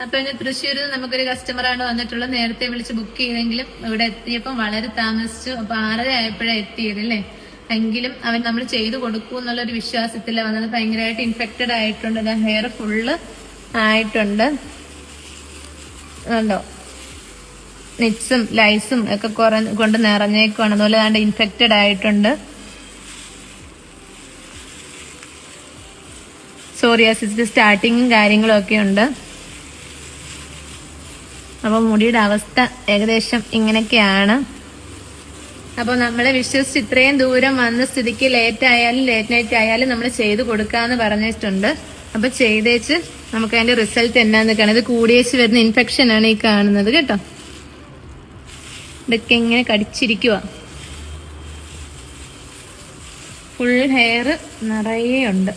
അപ്പൊ ഇനി തൃശ്ശൂരിൽ നിന്ന് നമുക്കൊരു കസ്റ്റമറാണ് വന്നിട്ടുള്ളത്. നേരത്തെ വിളിച്ച് ബുക്ക് ചെയ്തെങ്കിലും ഇവിടെ എത്തിയപ്പോൾ വളരെ താമസിച്ചു. അപ്പൊ 6:30 ആയപ്പോഴാണ് എത്തിയത് അല്ലേ. എങ്കിലും അവൻ നമ്മൾ ചെയ്തു കൊടുക്കൂ എന്നുള്ളൊരു വിശ്വാസത്തില വന്നത്. ഭയങ്കരമായിട്ട് ഇൻഫെക്റ്റഡ് ആയിട്ടുണ്ട്. ഹെയർ ഫുള്ള് ആയിട്ടുണ്ട് കണ്ടോ. നിറ്റ്സും ലൈസും ഒക്കെ കൊണ്ട് നിറഞ്ഞേക്കുവാണ്. അതുപോലെ കണ്ട് ഇൻഫെക്റ്റഡ് ആയിട്ടുണ്ട്. സോറിയാസിസ് സ്റ്റാർട്ടിങ്ങും കാര്യങ്ങളും ഒക്കെ ഉണ്ട്. അപ്പൊ മുടിയുടെ അവസ്ഥ ഏകദേശം ഇങ്ങനെയൊക്കെയാണ്. അപ്പൊ നമ്മളെ വിശ്വസിച്ച് ഇത്രയും ദൂരം വന്ന സ്ഥിതിക്ക് ലേറ്റ് നൈറ്റ് ആയാലും നമ്മൾ ചെയ്ത് കൊടുക്കാന്ന് പറഞ്ഞിട്ടുണ്ട്. അപ്പൊ ചെയ്തേച്ച് നമുക്ക് അതിന്റെ റിസൾട്ട് എന്നാന്ന് കാണാം. ഇത് കൂടിയേച്ച് വരുന്ന ഇൻഫെക്ഷൻ ആണ് ഈ കാണുന്നത് കേട്ടോ. ഇതൊക്കെ ഇങ്ങനെ കടിച്ചിരിക്കുക. ഫുൾ ഹെയർ നിറയെ ഉണ്ട്.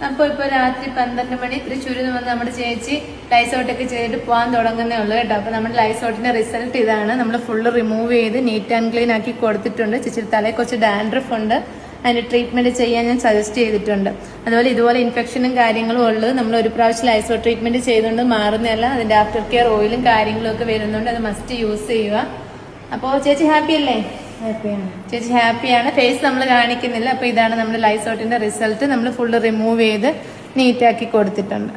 അപ്പൊ ഇപ്പൊ രാത്രി 12 മണി. തൃശ്ശൂരിൽ നിന്ന് വന്ന് നമ്മുടെ ചേച്ചി ലൈസോട്ടൊക്കെ ചെയ്തിട്ട് പോകാൻ തുടങ്ങുന്നേ ഉള്ളൂ കേട്ടോ. അപ്പൊ നമ്മുടെ ലൈസോട്ടിന്റെ റിസൾട്ട് ഇതാണ്. നമ്മൾ ഫുള്ള് റിമൂവ് ചെയ്ത് നീറ്റ് ആൻഡ് ക്ലീൻ ആക്കി കൊടുത്തിട്ടുണ്ട്. ചേച്ചി തലയിൽ കുറച്ച് ഡാൻഡ്രഫ് ഉണ്ട്. അതിന്റെ ട്രീറ്റ്മെന്റ് ചെയ്യാൻ ഞാൻ സജസ്റ്റ് ചെയ്തിട്ടുണ്ട്. അതുപോലെ ഇതുപോലെ ഇൻഫെക്ഷനും കാര്യങ്ങളും ഉള്ളത് നമ്മൾ ഒരു പ്രാവശ്യം ലൈസോ ട്രീറ്റ്മെന്റ് ചെയ്തുകൊണ്ട് മാറുന്നതല്ല. അതിന്റെ ആഫ്റ്റർ കെയർ ഓയിലും കാര്യങ്ങളും ഒക്കെ വരുന്നുണ്ട്. അത് മസ്റ്റ് യൂസ് ചെയ്യുക. അപ്പോൾ ചേച്ചി ഹാപ്പി അല്ലേ? ചേച്ചി ഹാപ്പിയാണ്. ഫേസ് നമ്മൾ കാണിക്കുന്നില്ല. അപ്പൊ ഇതാണ് നമ്മുടെ ലൈസോട്ടിന്റെ റിസൾട്ട്. നമ്മൾ ഫുള്ള് റിമൂവ് ചെയ്ത് നീറ്റാക്കി കൊടുത്തിട്ടുണ്ട്.